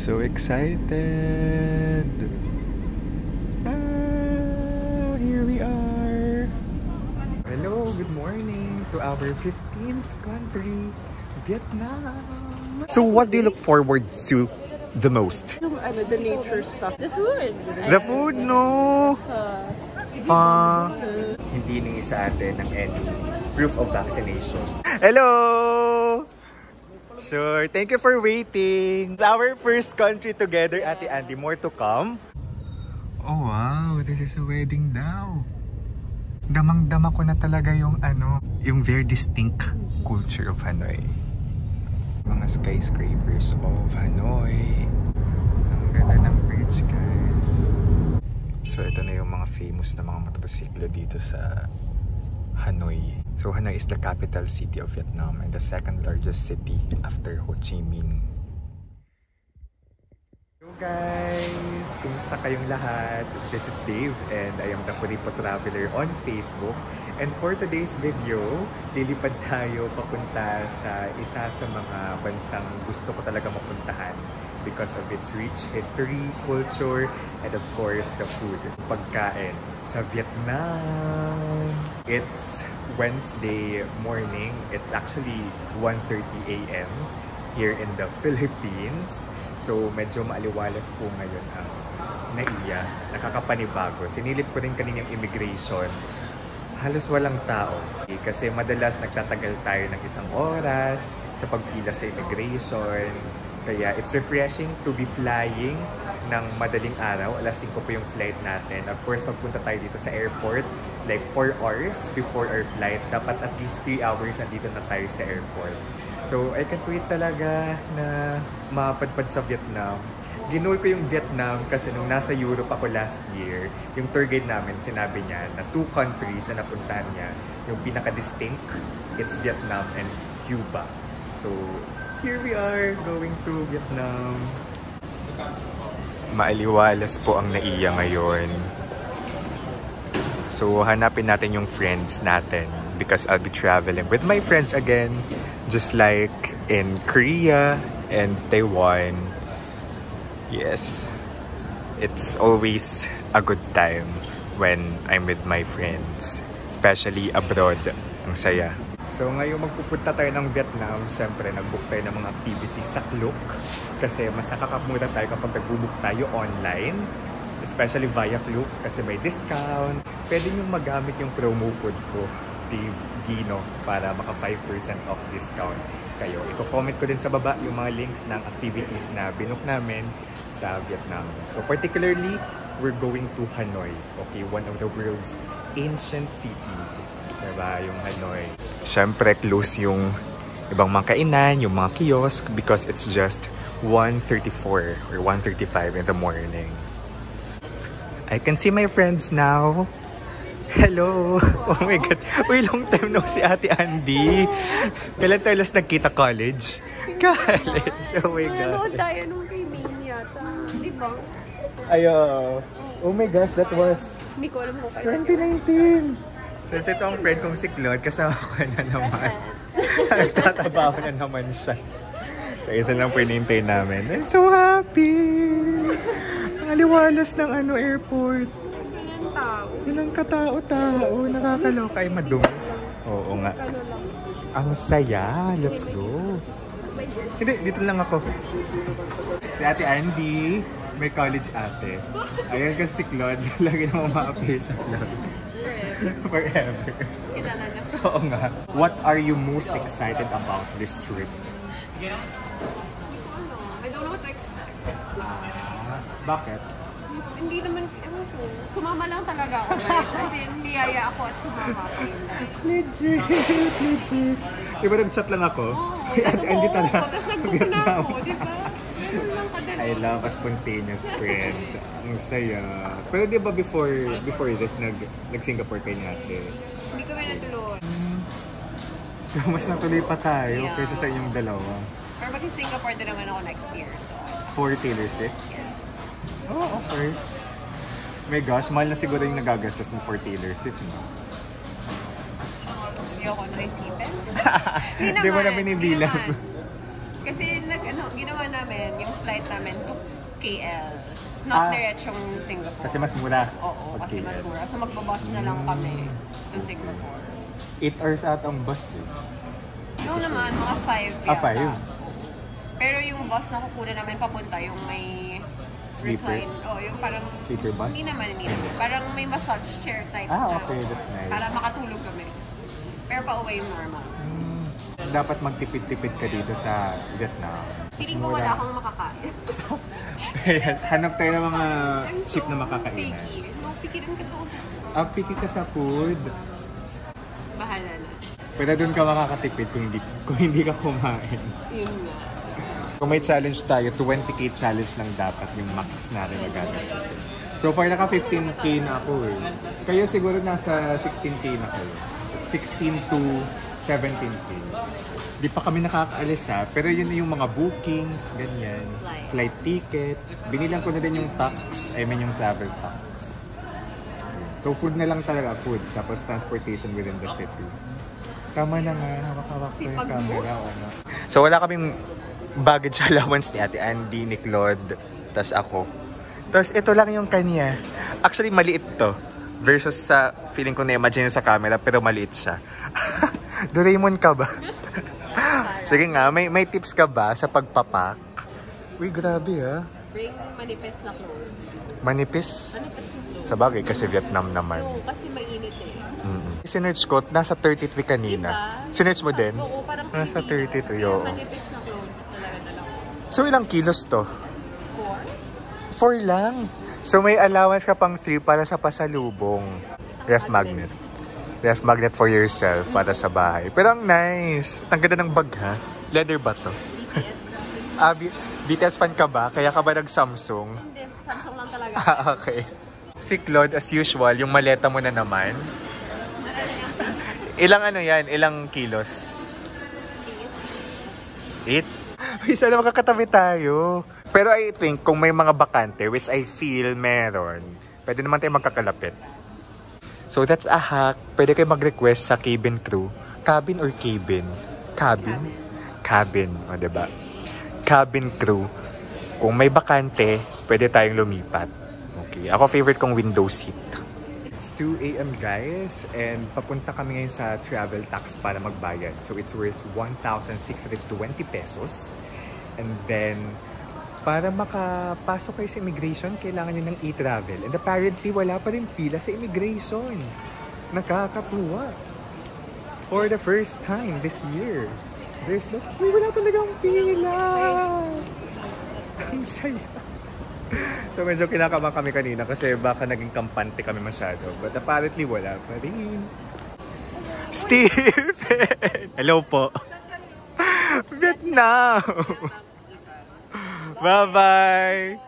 so excited! Ah, here we are! Hello, good morning to our 15th country, Vietnam! So what do you look forward to the most? The nature stuff. The food! The food, no! Hindi ningi sa atin ng any proof of vaccination. Hello! Sure, thank you for waiting. It's our first country together, Ate Andy. More to come. Oh wow, this is a wedding now. Damang-dama ko na talaga yung yung very distinct culture of Hanoi. Mga skyscrapers of Hanoi. Ang ganda ng bridge, guys. So ito na yung mga famous na mga motorsiklo dito sa Hanoi. So Hanoi is the capital city of Vietnam and the second largest city after Ho Chi Minh. Hello guys! Kumusta kayong lahat? This is Dave and I am the Puripo Traveler on Facebook. And for today's video, lilipad tayo papunta sa isa sa mga bansang gusto ko talaga mapuntahan because of its rich history, culture, and of course the food, pagkain sa Vietnam. It's Wednesday morning. It's actually 1:30 AM here in the Philippines. So medyo maaliwalas po ngayon ang NAIA. Nakakapanibago. Sinilip ko rin kanina yung immigration. Halos walang tao. Kasi madalas nagtatagal tayo ng isang oras sa pagpila sa immigration. Kaya it's refreshing to be flying ng madaling araw. Alas 5 po yung flight natin. Of course, magpunta tayo dito sa airport like 4 hours before our flight. Dapat at least 3 hours nandito na tayo sa airport. So, I can't wait talaga na mapadpad sa Vietnam. Ginol ko yung Vietnam kasi nung nasa Europe ako last year, yung tour guide namin sinabi niya na 2 countries na napuntahan niya. Yung pinaka-distinct, it's Vietnam and Cuba. So, here we are going to Vietnam. Maaliwalas po ang NAIA ngayon. So, hanapin natin yung friends natin because I'll be traveling with my friends again. Just like in Korea and Taiwan. Yes, it's always a good time when I'm with my friends. Especially abroad. Ang saya. So ngayon magpupunta tayo ng Vietnam. Siyempre nag-book tayo ng mga activities sa Klook. Kasi mas nakakamuda tayo kapag nag-book tayo online. Especially via Klook kasi may discount. Pwede nyo magamit yung promo code ko, Dave Gino, para maka 5% off discount kayo. I-comment ko din sa baba yung mga links ng activities na binook namin sa Vietnam. So particularly, we're going to Hanoi. Okay, one of the world's ancient cities. Diba? Yung Hanoi. Siyempre, close yung ibang mga kainan, yung mga kiosk because it's just 1:34 or 1:35 in the morning. I can see my friends now. Hello! Oh my God! Uy, long time no si Ate Andy. Kailan tayo last nagkita? College? College! Oh my God! Nanood tayo nung kay Maine yata. Di ba? Ayo! Oh my gosh, that was... Hindi ko alam kung kayo. 2019! Tapos ito ang friend kong si Claude. Kasama ko na naman. Nagtatabaho na naman siya. So isa lang po inintay namin. I'm so happy! Ang aliwalas ng airport. Yun ang katao-tao. Nakakaloka. Ay, madumi. Oo nga. Ang saya. Let's go. Hindi, dito lang ako. Si Ate Andy, may college ate. Ayan kasi si Claude. Lagi na ma-appear sa vlog. Forever. Kilala na. Oo nga. What are you most excited about this trip? I don't know what to expect. Bakit? Hindi naman, ewan ko. Sumama lang talaga ako, guys. Kasi niyaya ako at sumama ako. Legit. Legit. Diba nag-chat lang ako? Tapos Hindi talaga. Tapos nag-book na ako, diba? I love a spontaneous friend. Ang saya. Pero diba before this, nag-Singapore kayo natin? Hindi kami natuloy. So mas natuloy pa tayo kaysa sa inyong dalawa. Pero mag-Singapore din naman ako next year. So. For Taylor Swift? Yeah. Oh, okay. My gosh, mahal na siguro yung nagagastos mo for Taylor Swift, no? Hindi ako naisipin. Hindi mo na binibilang. Kasi ginawa namin, yung flight namin to KL. Not diretsong Singapore. Kasi mas mura. Oo, kasi mas mura. So magbabus na lang kami to Singapore. 8 hours ata ang bus eh. No naman, mga 5 Ah, 5? Pero yung bus na kukunan namin papunta, yung may Sleeper? recline. Yung parang... Sleeper bus? Hindi naman. Parang may massage chair type. Okay, that's nice. Para makatulog kami. Pero pa-uwi yung normal. Dapat magtipid-tipid ka dito sa Vietnam. Feeling ko wala akong makakain. Hanap tayo ng mga cheap na makakainan. Picky. No, picky rin kasi ako sa... Picky ka sa food. Bahala na. Pero doon ka makakatipid kung hindi ka kumain. Yun nga. Kung may challenge tayo, 20k challenge lang dapat yung max natin magagastusin. So far, naka 15k na ako eh. Kayo siguro nasa 16k na kayo. 16 to 17k. Di pa kami nakakaalis ha, pero yun yung mga bookings, ganyan. Flight ticket. Binilang ko na din yung yung travel tax. So food na lang talaga, food. Tapos transportation within the city. Tama na nga, hawak-hawak ko yung camera. So wala kaming baggage allowance ni Ate Andy, ni Claude, tas ako. Tapos ito lang yung kanya. Actually, maliit to. Versus sa, feeling ko na-imagine sa camera, pero maliit siya. Doraemon ka ba? Sige nga, may tips ka ba sa pagpapak? Uy, grabe ha. Bring manipis na clothes. Manipis? Manipis na clothes. Sa bagay, kasi Vietnam naman. Oo, kasi mainit eh. Sinerch ko, nasa 33 kanina. Diba? Sinerch mo din? Oo, parang nasa 33, Kaya oo. manipis na clothes talaga dalawa. So, ilang kilos to? 4? 4 lang. So, may allowance ka pang 3 para sa pasalubong. Ref magnet. Ref magnet for yourself para sa bahay. Pero ang nice. Ang ganda ng bag ha. Leather ba to? BTS. BTS fan ka ba? Kaya ka ba nag-Samsung? Hindi, Samsung lang talaga. Okay. Si Claude, as usual, yung maleta mo na naman. Ilang yan? Ilang kilos? 8? Uy, sana makakatabi tayo. Pero I think kung may mga bakante, which I feel meron, pwede naman tayo magkakalapit. So that's a hack. Pwede kayo mag-request sa cabin crew. Cabin or cabin? Cabin? Cabin. O, diba? Cabin crew. Kung may bakante, pwede tayong lumipat. Okay. Ako favorite kong window seat. It's 2 AM guys, and papunta kami ngayon sa travel tax para magbayad. So it's worth 1,620 pesos. And then, para makapasok kayo sa immigration, kailangan nyo ng e-travel. And apparently, wala pa rin pila sa immigration. Nakakatuwa. For the first time this year, wala talagang pila. Ang saya. So medyo kinakabahan kami kanina kasi baka naging kampante kami masyado. But apparently, wala pa rin. Steve! Hello po. Vietnam! Bye-bye!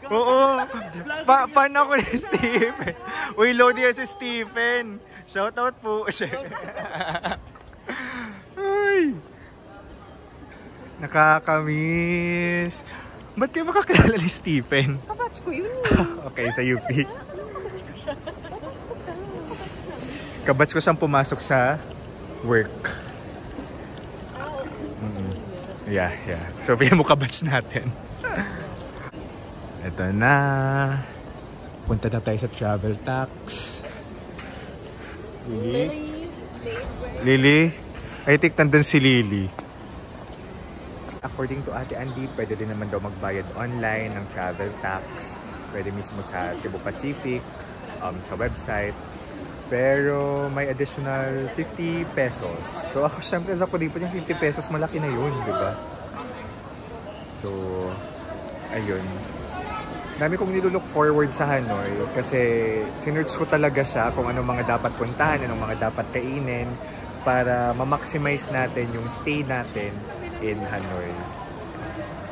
Oo! Fan ako ni Stephen! Uy, Lodi si Stephen! Shoutout po! Uy! Nakakamiss! Ba't kayo makakilala ni Stephen? Kabatch ko yun. Okay, sa UP. Kabatch ko siyang pumasok sa work. Yeah. So, pili mo kabatch natin. Ito na. Punta na tayo sa travel tax. Lily? I think nandun si Lily. According to Ate Andy, pwede din naman daw magbayad online ng travel tax. Pwede mismo sa Cebu Pacific, sa website. Pero may additional 50 pesos. So ako syempre sa Kuripot yung 50 pesos malaki na yun, di ba? So, ayun. Dami kong nilulook forward sa Hanoi kasi sinerch ko talaga siya kung anong mga dapat puntahan, anong mga dapat kainin para ma-maximize natin yung stay natin in Hanoi.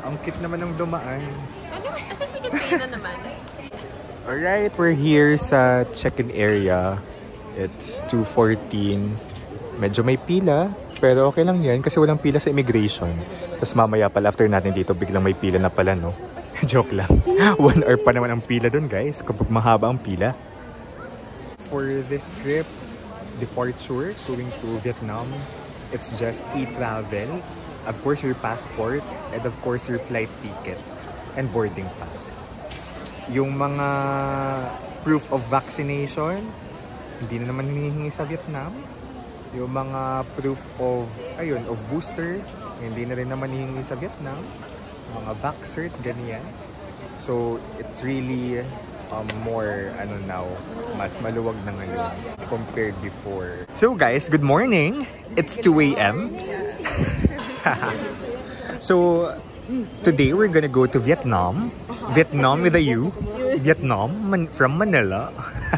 Ang cute naman ng dumaan. Ano? Kasi na naman. Alright, we're here sa check-in area. It's 2:14. Medyo may pila, pero okay lang yan kasi walang pila sa immigration. Tapos mamaya pala after natin dito, biglang may pila na pala, no? Joke lang. 1 hour pa naman ang pila dun, guys, kapag mahaba ang pila. For this trip, departure, going to Vietnam, it's just e-travel. of course, your passport, and of course, your flight ticket and boarding pass. Yung mga proof of vaccination, hindi na naman hinihingi sa Vietnam. Yung mga proof of, of booster, hindi na rin naman hinihingi sa Vietnam. Mga vax cert, ganyan. So, it's really more, now, mas maluwag na ngayon compared before. So guys, good morning! It's 2 a.m. So, today we're gonna go to Vietnam. Vietnam with a U. Vietnam, from Manila.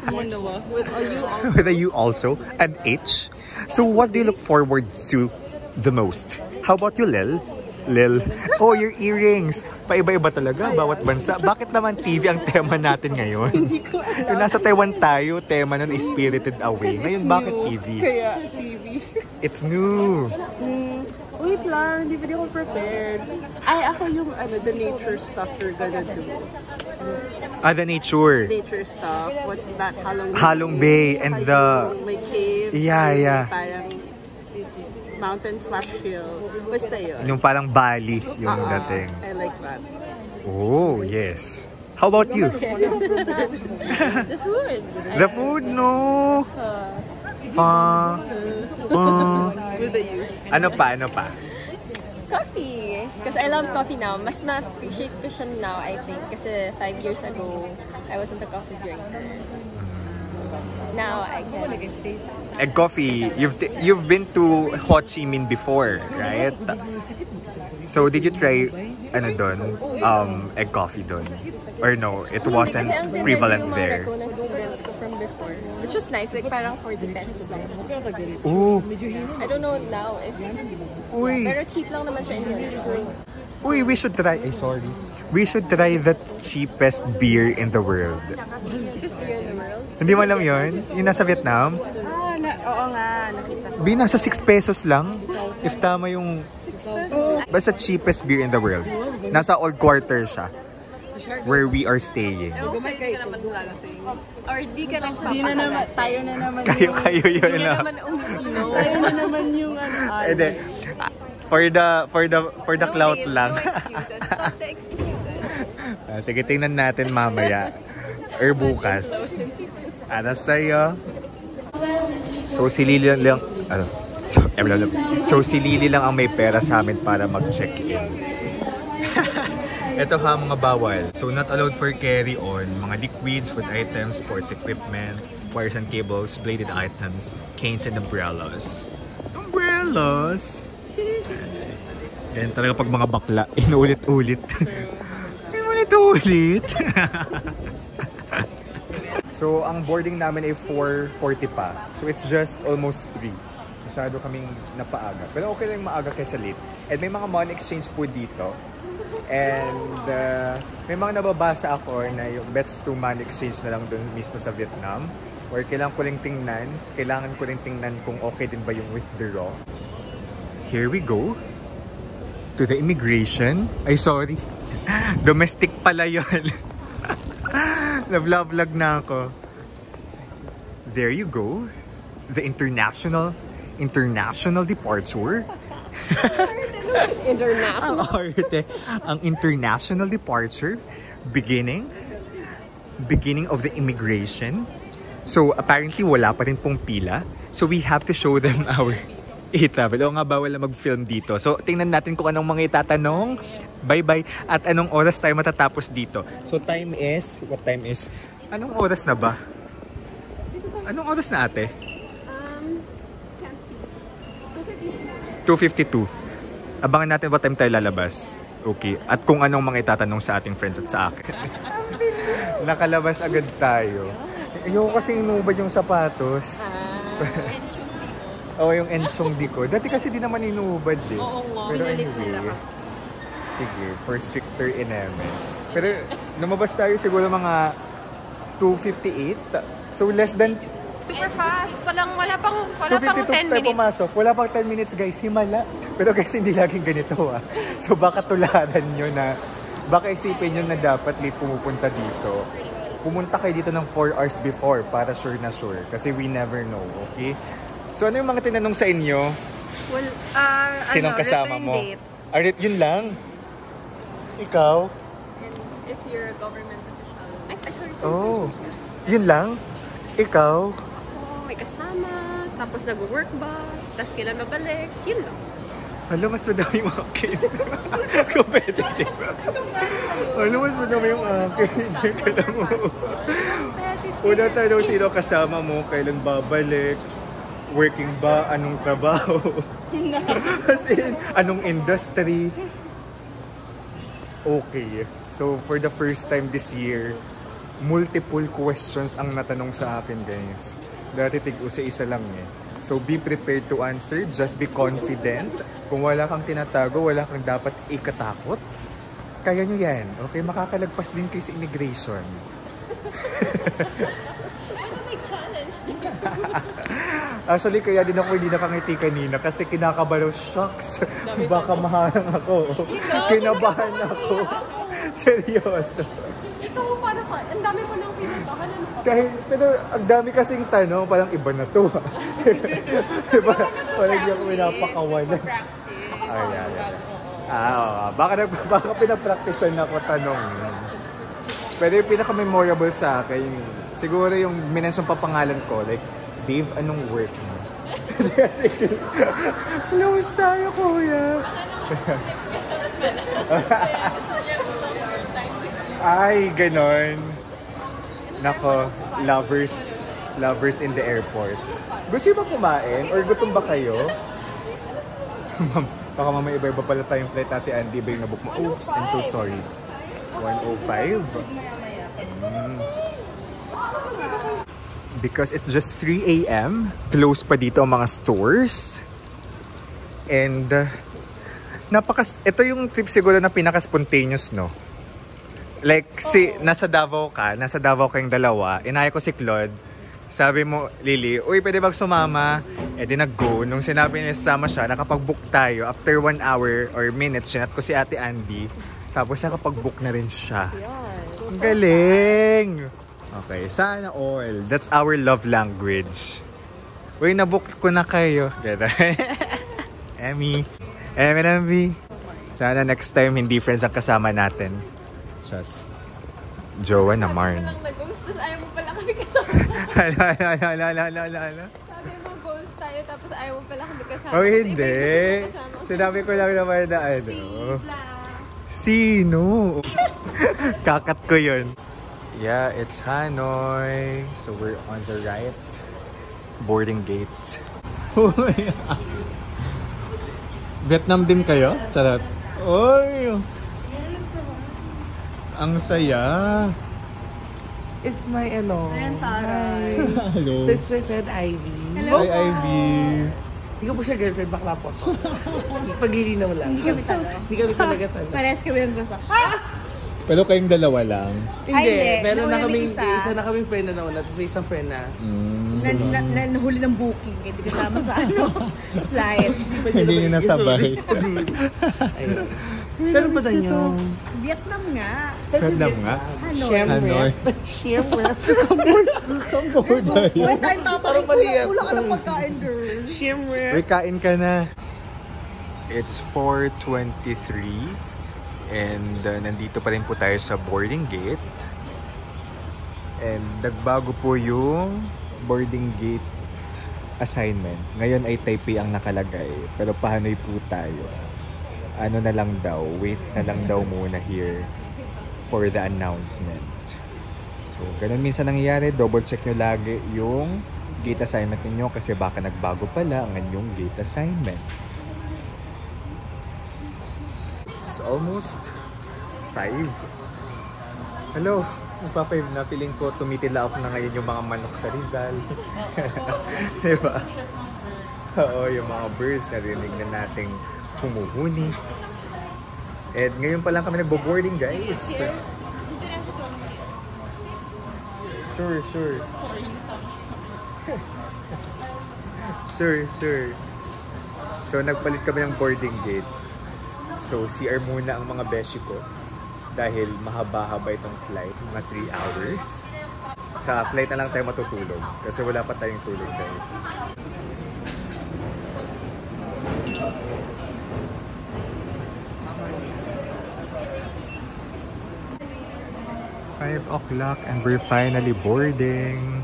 Manila. With a U also. With a U also. And H. So, what do you look forward to the most? How about you, Lil? Lil. Oh, your earrings. Paiba-iba talaga, bawat bansa. Bakit naman TV ang tema natin ngayon? Hindi ko alam. Yung nasa Taiwan tayo, tema nun is Spirited Away. Ngayon, bakit TV? Kaya TV. It's new. Wait lang, hindi ako prepared. Ay, ako yung the nature stuff we're gonna do. The nature. Nature stuff. What's that? Halong Bay and the... May cave. Yeah. Parang mountain/hill. Basta yun. Yung parang Bali yung dating. I like that. Oh, yes. How about you? The food. The food, no. With the U. Ano pa? Coffee. Because I love coffee now. Mas ma-appreciate ko siya now, I think. Kasi 5 years ago, I wasn't a coffee drinker. Now, I can. Egg coffee. You've been to Ho Chi Minh before, right? So, did you try, egg coffee doon? Or no, it wasn't prevalent there? Kasi ang students ko from before. Which was nice, like parang 40 pesos lang. Ooh. I don't know now if... Uy. Pero cheap lang naman siya in Manila. Uy, we should try... sorry. We should try the cheapest beer in the world. Cheapest beer in the world? Hindi mo alam yun? Yung nasa Vietnam? Oo nga, nakita ko. Nasa 6 pesos lang. If tama yung... 6 pesos? Basta cheapest beer in the world. Nasa Old Quarter siya. Where we are staying. Hindi ka naman lalasing. Or di ka nang Di na naman, tayo na naman Kayo yun. Hindi ka naman umiinom. Tayo na naman yung Ede, for the clout lang. No excuses. Stop the excuses. Sige, tingnan natin mamaya. Or bukas. Ano sa'yo? So, si Lily lang... So, si Lily lang ang may pera sa amin para mag-check-in. Ito mga bawal. So, not allowed for carry-on. Mga liquids, food items, sports equipment, wires and cables, bladed items, canes and umbrellas. Umbrellas! Yan talaga pag mga bakla, inulit-ulit. Inulit-ulit! So, ang boarding namin ay 4:40 pa. So, it's just almost 3. Masyado kaming napaaga. Pero okay lang maaga kaysa late. And may mga money exchange po dito. And may mga nababasa ako na yung best to money exchange na lang doon mismo sa Vietnam. Or kailangan ko rin tingnan kung okay din ba yung withdraw. Here we go. To the immigration. Ay, sorry. Domestic pala yun. Nag-vlog na ako. There you go. The international departure. International. Ang international departure beginning of the immigration. So apparently wala pa rin pong pila. So we have to show them our e-travel. O nga bawal na mag-film dito. So tingnan natin kung anong mga itatanong. Bye-bye. At anong oras tayo matatapos dito. So what time is? Anong oras na ba? Anong oras na ate? 2:52. Abangan natin what time tayo lalabas. Okay. At kung anong mga itatanong sa ating friends at sa akin. Nakalabas agad tayo. Yung kasi inubad yung sapatos. Oo, yung enchong di ko. Dati kasi di naman inubad eh. Oo nga. Pero Pinalit nila anyway, sige, for stricter enemy. Pero lumabas tayo siguro mga 2:58. So less than Super fast. Wala pang 2:52 10 tayo minutes. pumasok. Wala pang 10 minutes guys, himala. Pero guys, hindi laging ganito ah. So baka tularan nyo na, baka isipin nyo na dapat late pumupunta dito. Pumunta kayo dito ng 4 hours before para sure na sure. Kasi we never know, okay? So ano yung mga tinanong sa inyo? Well, Sinong kasama return mo? date. Arit, yun lang. Ikaw? And if you're a government official. Ay, sorry. Oh. Yun lang? Ikaw? Oh, may kasama. Tapos nag-work ba? Tapos kailan mabalik. Yun lang. Alam, mas madami yung akin. Competitive. Alam, mas madami yung akin. Kailan mo. Una tanong, sino kasama mo? Kailan babalik? Working ba? Anong trabaho? Kasi, anong industry? Okay. So, for the first time this year, multiple questions ang natanong sa akin, guys. Dati tig-isa lang eh. So, be prepared to answer. Just be confident. Kung wala kang tinatago, wala kang dapat ikatakot. Kaya nyo yan. Okay? Makakalagpas din kayo sa immigration. May challenge. Actually, kaya din ako hindi nakangiti kanina kasi kinakabalo. Shocks. Baka maharang ako. Kinabahan ako. Seryoso. Ikaw, paano ka? Ang dami mo nang pinuntahan. Ano ka? Kahit, pero ang dami kasing tanong, parang iba na to. Diba? Parang hindi ako pinapakawalan. Ayan. Baka pinapracticean ako tanong. Pero yung pinaka-memorable sa akin, siguro yung minention pa pangalan ko, like, Dave, anong work mo? Kasi, close tayo, kuya. Ay, ganon. Nako, lovers in the airport. Gusto ba kumain? Or gutom ba kayo? Baka mamaya iba-iba pala tayong flight, Ate Andy. Iba yung nabook mo. Oops, I'm so sorry. 1:05. Because it's just 3 a.m. Close pa dito ang mga stores. And ito yung trip siguro na pinaka-spontaneous, no? Like, nasa Davao kayong dalawa. Inaya ko si Claude. Sabi mo, Lily, uy, pwede bang sumama? Eh, di nag-go. Nung sinabi niya sasama siya, nakapag-book tayo. After 1 hour or minutes, sinat ko si Ate Andy. Tapos nakapag-book na rin siya. Ang galing! Okay, sana all. That's our love language. Uy, nabook ko na kayo. Emmy. Sana next time hindi friends ang kasama natin. Just jowa na Marn. Sabi mo lang nag-goals, tapos ayaw mo pala kami kasama. Hala. Sabi mo goals tayo, tapos ayaw mo pala kami kasama. Oh, hindi. Sinabi ko lang naman na ano. Sino? Kakat ko yun. Yeah, it's Hanoi. So we're on the right boarding gate. Vietnam din kayo? Charot. Oy! Ang saya. It's my hello. Hello. So it's my friend Ivy. Hello. Hi, Ivy. Hindi ko po siya girlfriend, bakla po ako. Paglilinaw lang. Hindi kami talaga talaga. Parehas kami yung gusto. Pero kayong dalawa lang. Hindi. Meron na Nauna kaming yung isa. na kaming friend na nauna, tapos may isang friend na. Nahuli ng booking, hindi kasama sa flight. Hindi nyo nasabay. Ayun. Saan pa niyo? Vietnam nga. Vietnam nga? Hanoi. Siyempre. Cambodia. Wait, tayo tapos. Parang mali yan. Kulang ka ng pagkain, girl. Siyempre. Uy, kain ka na. It's 4:23 and nandito pa rin po tayo sa boarding gate. And nagbago po yung boarding gate assignment. Ngayon ay Taipei ang nakalagay. Pero Hanoi po tayo. Ano na lang daw, wait na lang daw muna here for the announcement. So, ganun minsan nangyayari. Double check nyo lagi yung gate assignment ninyo kasi baka nagbago pala ang inyong gate assignment. It's almost 5. Hello, magpa-5 na. Feeling ko tumitila ako na ngayon yung mga manok sa Rizal. Diba? Oo, yung mga birds narinig na nating humuhuni. And ngayon pa lang kami nagbo-boarding, guys. Sure. Sure. So, nagpalit kami ng boarding gate. So, CR muna ang mga beshi ko. Dahil mahaba-haba itong flight, mga 3 hours. Sa flight na lang tayo matutulog. Kasi wala pa tayong tulog, guys. o'clock and we're finally boarding.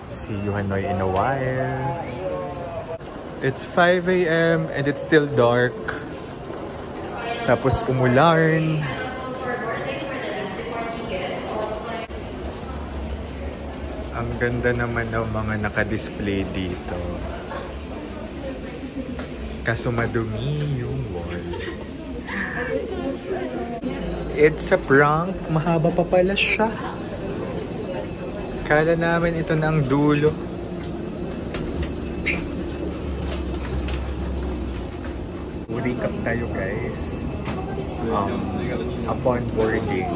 See you Hanoi in a while. It's 5 a.m. and it's still dark. Tapos umulan. Ang ganda naman ng mga naka-display dito. Kaso madumi yung wall. It's a prank. Mahaba pa pala siya. Kala namin ito na ang dulo. Recap tayo guys. Upon boarding,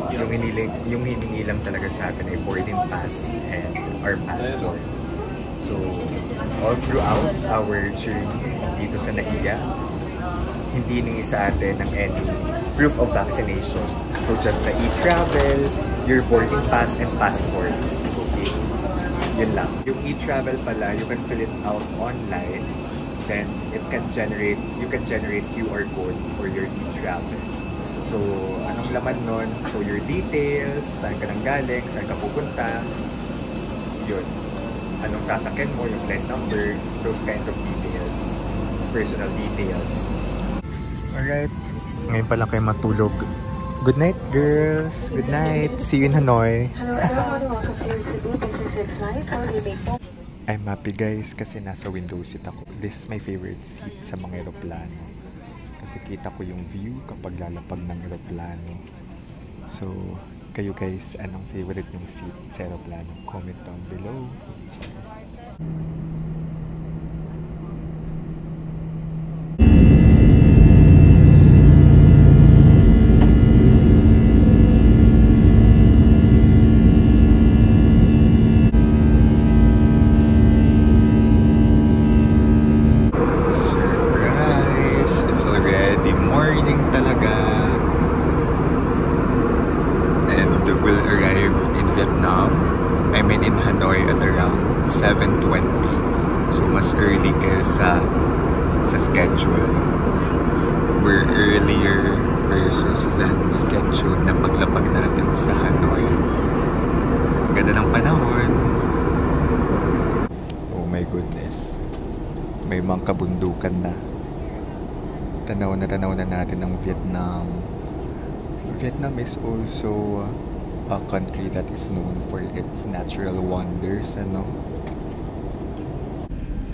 yung hiningi lang talaga sa atin ay boarding pass and our passport. So, all throughout our journey dito sa NAIA, hindi hiningi sa atin ng any proof of vaccination. So, just the e-travel, your boarding pass and passport. Okay. Yun lang. Yung e-travel pala, you can fill it out online. Then, you can generate QR code for your e-travel. So, anong laman nun? So, your details, saan ka nang galing, saan ka pupunta, yun. Anong sasakyan mo, yung flight number, those kinds of details. Personal details. Alright. Ngayon pa lang kayo matulog. Good night, girls. Good night. See you in Hanoi. I'm happy guys kasi nasa window seat ako. This is my favorite seat sa mga eroplano. Kasi kita ko yung view kapag lalapag ng eroplano. So, kayo guys, anong favorite yung seat sa eroplano? Comment down below. In Hanoi at around 7:20. So mas early kaysa sa schedule. We're earlier versus than scheduled na paglapag natin sa Hanoi. Ganda ng panahon. Oh my goodness. May mga kabundukan na. Tanaw na natin ang Vietnam. Vietnam is also a country that is known for its natural wonders, ano?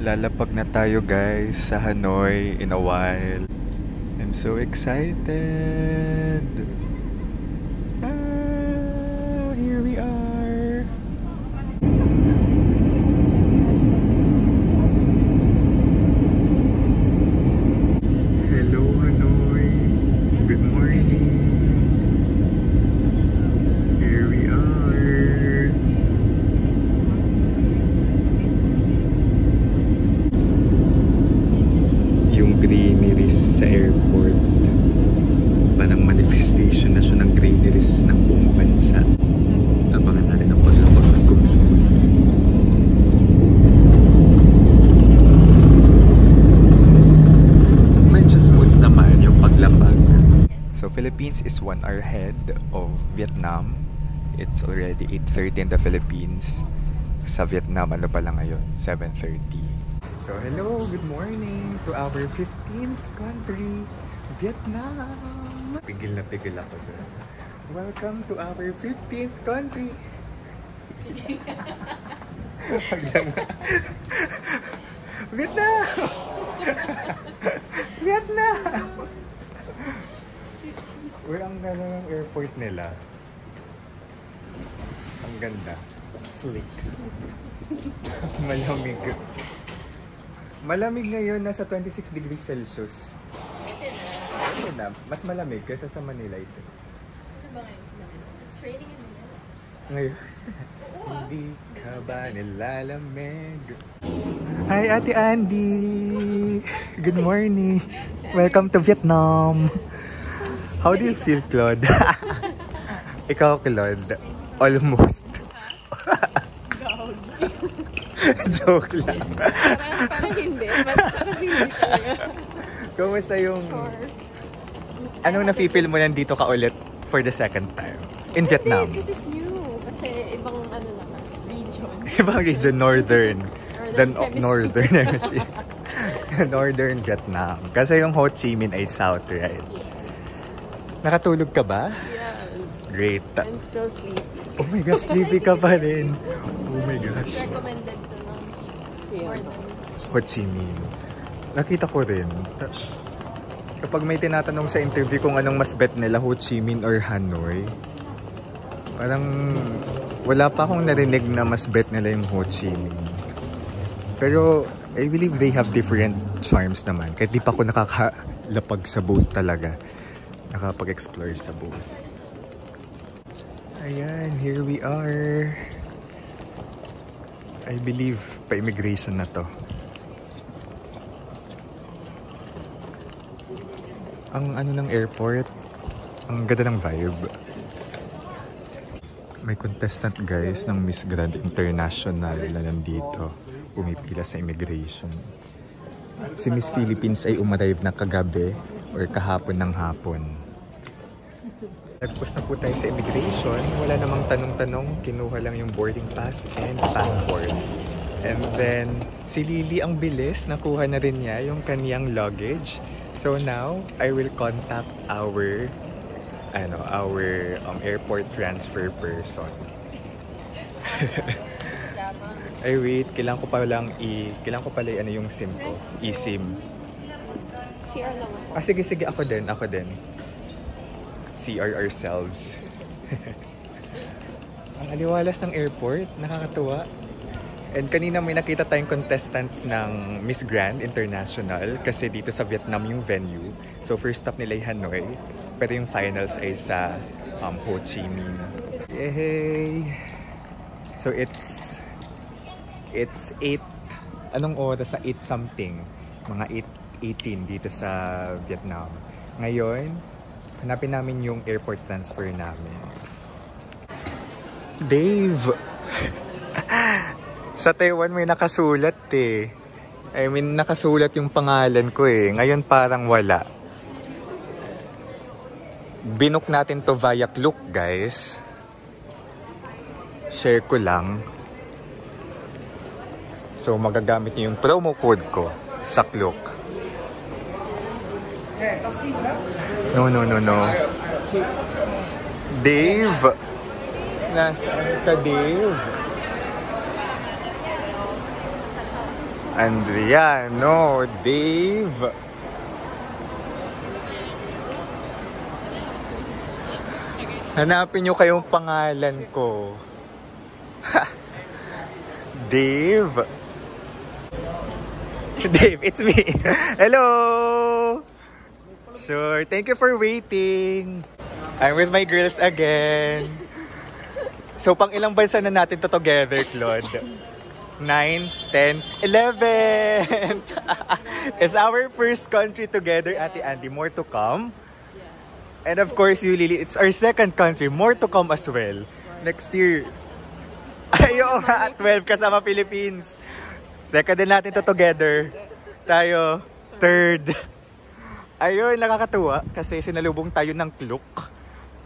Lalapag na tayo guys sa Hanoi in a while. I'm so excited! Ah, here we are! Hello Hanoi! Good morning! Greeneries sa airport. Parang manifestation na siya ng greeneries ng buong bansa. Abangan natin ang paglapag ng kung smooth. Medyo smooth naman yung paglapag. So Philippines is 1 hour ahead of Vietnam. It's already 8:30 in the Philippines. Sa Vietnam, ano pa lang ngayon? 7:30. So, hello, good morning to our 15th country, Vietnam! Pigil na pigil ako doon. Welcome to our 15th country! Vietnam! Vietnam! Uy, ang ganda ng airport nila. Ang ganda. Slick. Malamig. Malamig ngayon, nasa 26 degrees Celsius. Ito na. Mas malamig kaysa sa Manila ito. Ano ba ngayon sa Manila? It's raining in Manila. Ngayon. Hindi ka ba nilalamig? Hi, Ate Andy! Good morning! Welcome to Vietnam! How do you feel, Claude? Ikaw, Claude. Almost. Joke lang. Parang hindi. Parang hindi talaga. Kumusta yung... Sure. Anong nafe-feel mo nandito ka ulit for the second time? In Vietnam? This is new. Kasi ibang ano naman, region. Ibang region, northern. Hemisphere. Northern hemisphere. Northern Vietnam. Kasi yung Ho Chi Minh ay south, right? Nakatulog ka ba? Yeah. Great. I'm still sleepy. Oh my gosh, sleepy ka pa rin. Oh my gosh. Recommended to ng Ho Chi Minh. Nakita ko rin. Kapag may tinatanong sa interview kung anong mas bet nila, Ho Chi Minh or Hanoi, parang wala pa akong narinig na mas bet nila yung Ho Chi Minh. Pero I believe they have different charms naman. Kahit di pa ako nakakalapag sa both talaga. Nakapag-explore sa both. Ayan, here we are. I believe pa-immigration na to. Ang ano ng airport, ang ganda ng vibe. May contestant guys ng Miss Grand International na nandito. Pumipila sa immigration. Si Miss Philippines ay umarive na kagabi or kahapon ng hapon. Nagpus na po tayo sa immigration. Wala namang tanong-tanong. Kinuha lang yung boarding pass and passport. And then, si Lily ang bilis. Nakuha na rin niya yung kaniyang luggage. So now, I will contact our airport transfer person. Ay wait, kailangan ko pala yung SIM ko. eSIM. CR lang ako. Sige, ako din. CR ourselves. Ang aliwalas ng airport, nakakatuwa. And kanina may nakita tayong contestants ng Miss Grand International kasi dito sa Vietnam yung venue. So first stop nila ay Hanoi, pero yung finals ay sa Ho Chi Minh. Yay! So it's 8, anong oras? Sa 8 something, mga 8:18 dito sa Vietnam. Ngayon, hanapin namin yung airport transfer namin. Dave! Sa Taiwan may nakasulat eh. I mean, nakasulat yung pangalan ko eh. Ngayon parang wala. Binook natin to via Klook, guys. Share ko lang. So, magagamit niyo yung promo code ko sa Klook. No. Dave! Nasaan ka, Dave? Andrea, no, Dave. Hanapin nyo kayong pangalan ko. Dave. Dave, it's me. Hello. Sure, thank you for waiting. I'm with my girls again. So, pang ilang bansa na natin to together, Claude? 9, 10, 11! It's our first country together, Ate Andy. More to come. And of course, you, Lily, it's our second country. More to come as well. Next year. Ayo nga, 12 kasama Philippines. Second din natin to together. Tayo, third. Ayun, nakakatuwa. Kasi sinalubong tayo ng Klook.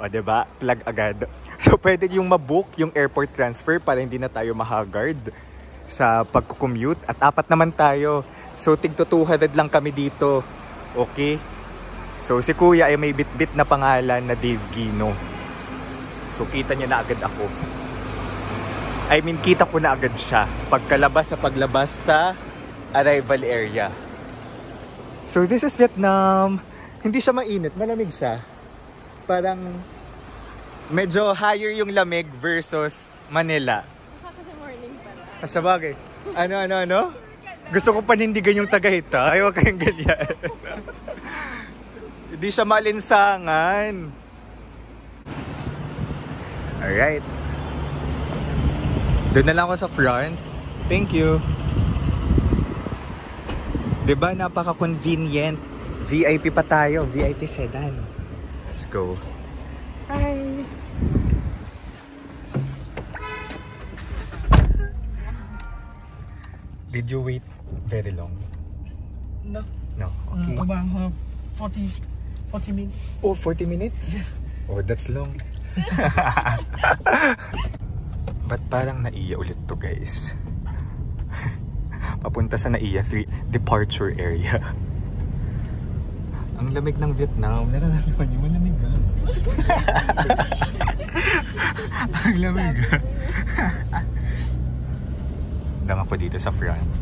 O, diba? Plug agad. So, pwede yung mabook yung airport transfer para hindi na tayo mahagard sa pagkukommute. At 4 naman tayo. So, tig 200 lang kami dito. Okay? So, si Kuya ay may bit-bit na pangalan na Dave Gino. So, kita niya na agad ako. I mean, kita ko na agad siya. Paglabas sa arrival area. So, this is Vietnam. Hindi siya mainit. Malamig siya. Parang medyo higher yung lamig versus Manila. Kasi morning pala. Sa bagay. Ano? Gusto ko panindigan yung Tagaytay. Ayaw kayong ganyan. Hindi siya malinsangan. Alright. Doon na lang ako sa front. Thank you. Diba napaka-convenient. VIP pa tayo. VIP sedan. Let's go. Hi! Did you wait very long? No. No, okay. About 40 minutes. Oh, 40 minutes? Oh, that's long. Ba't parang Naiya ulit to, guys? Papunta sa Naiya 3 departure area. Ang lamig ng Vietnam. Nararamdaman niyo, malamig ha? Ang lamig ha? Dama ko dito sa front.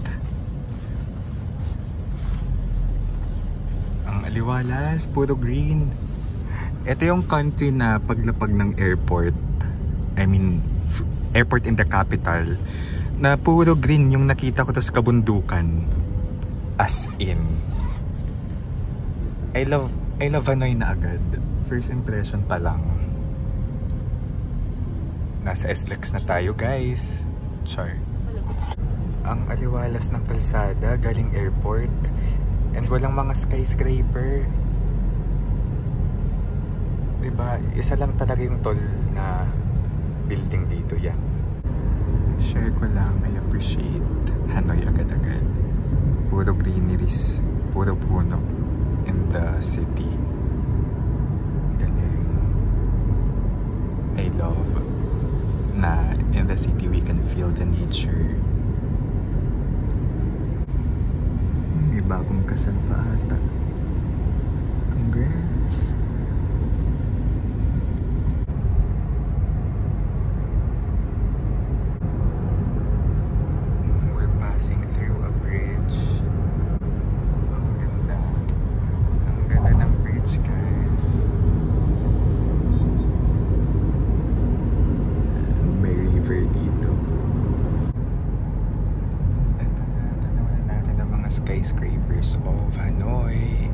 Ang aliwalas, puro green. Ito yung country na paglapag ng airport, I mean, airport in the capital, na puro green yung nakita ko to sa kabundukan. As in. I love Hanoi na agad. First impression pa lang. Nasa SLEX na tayo, guys. Char. Ang aliwalas ng kalsada galing airport. And walang mga skyscraper. Diba? Isa lang talaga yung tall na building dito yan. Share ko lang, I appreciate Hanoi agad-agad. Puro greeneries, puro puno in the city. Galing. I love na in the city we can feel the nature. May bagong kasal pa ata. Congrats! We're passing through a bridge. Ang ganda. Ang ganda ng bridge, guys. May river dito. Tanawan natin ang mga skyscrapers of Hanoi.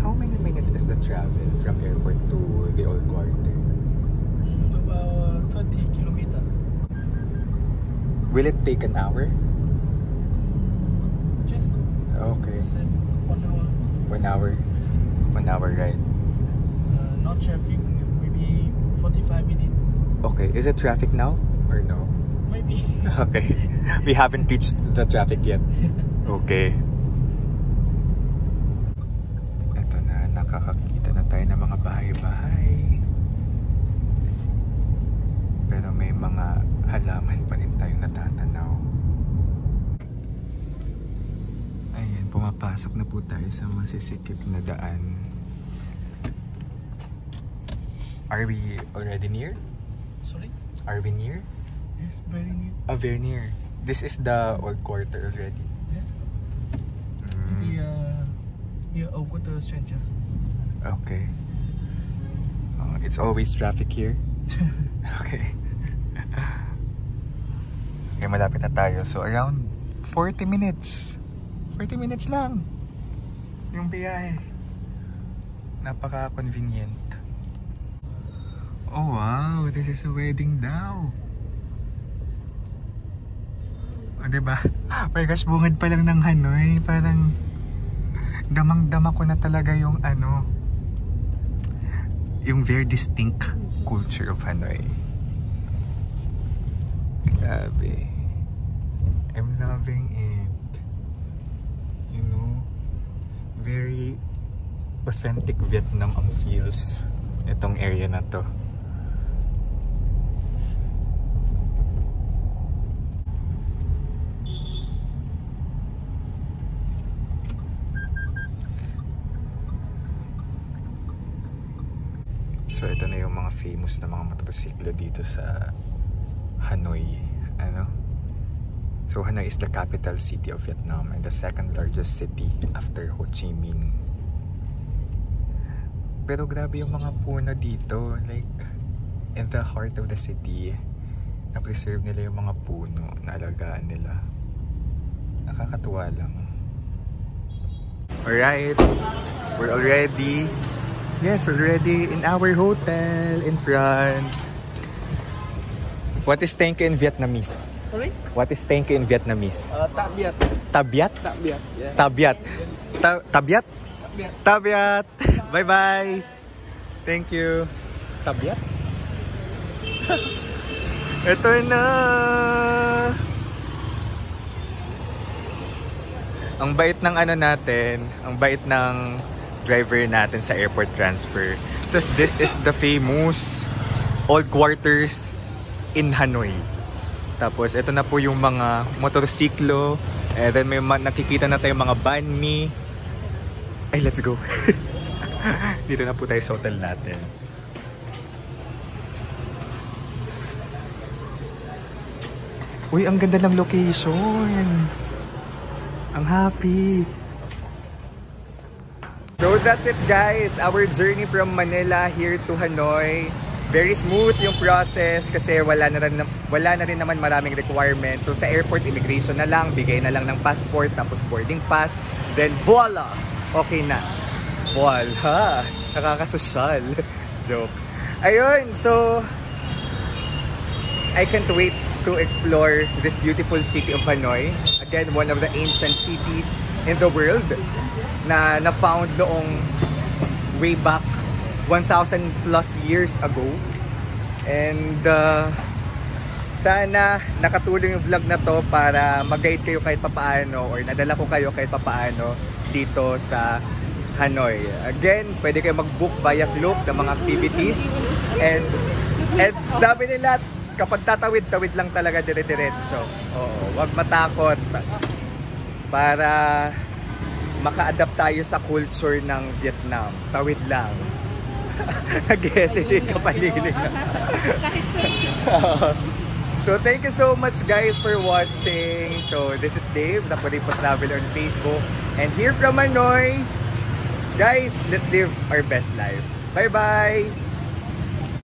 How many minutes is the travel from airport to the old quarter? About 20 kilometers. Will it take an hour? Just Okay. 1 hour. 1 hour. 1 hour ride. Not traffic, maybe 45 minutes. Okay. Is it traffic now or no? Maybe. Okay. We haven't reached the traffic yet. Okay. Ito na, nakakakita na tayo ng mga bahay-bahay. Pero may mga halaman pa rin tayong natatanaw. Ayan, pumapasok na po tayo sa masisikip na daan. Are we already near? Sorry? Are we near? Yes, very near. Very near. This is the old quarter already. Yes. Here, old quarter center. Okay. It's always traffic here. Okay. Okay, malapit na tayo. So, around 40 minutes. 40 minutes lang. Yung biyahe. Napaka-convenient. Oh, wow. This is a wedding daw. O, diba? My gosh, bungad pa lang ng Hanoi. Parang damang-dama ko na talaga yung ano, yung very distinct culture of Hanoi. Grabe. I'm loving it. You know, very authentic Vietnam ang feels itong area na to. So ito na yung mga famous na mga motorsiklo dito sa Hanoi. Ano? So Hanoi is the capital city of Vietnam and the second largest city after Ho Chi Minh. Pero grabe yung mga puno dito. Like, in the heart of the city, na-preserve nila yung mga puno, na-alagaan nila. Nakakatuwa lang. Alright, we're already in our hotel in front. What is thank you in Vietnamese? Sorry? What is thank you in Vietnamese? Tạm biệt. Tabiat? Tạm biệt. Yeah. Tabiat. Tabiat? Tabiat! Bye-bye! Thank you! Tabiat? Ito na! Ang bait ng ano natin, ang bait ng driver natin sa airport transfer. Tapos this is the famous old quarters in Hanoi. Tapos ito na po yung mga motorsiklo. And then may nakikita na tayong mga banh mi. Ay, let's go. Dito na po tayo sa hotel natin. Uy, ang ganda ng location. Ang happy. So that's it guys. Our journey from Manila here to Hanoi. Very smooth yung process kasi wala na rin naman maraming requirements. So sa airport, immigration na lang, bigay na lang ng passport, tapos boarding pass. Then voila! Okay na. Voila! Nakakasosyal. Joke. Ayun, so I can't wait to explore this beautiful city of Hanoi. Again, one of the ancient cities in the world na na-found noong way back 1,000 plus years ago. And sana nakatulong yung vlog na to para mag-guide kayo kahit papaano or nadala ko kayo kahit papaano dito sa Hanoi. Again, pwede kayo mag-book via Klook ng mga activities. And sabi nila, kapag tatawid-tawid lang talaga dire-diretso. Oo, wag matakot para maka-adapt tayo sa culture ng Vietnam. Tawid lang. Nag-hesitate ka palilig. So thank you so much guys for watching. So this is Dave, the Puripo Traveler on Facebook. And here from Hanoi, guys, let's live our best life. Bye-bye!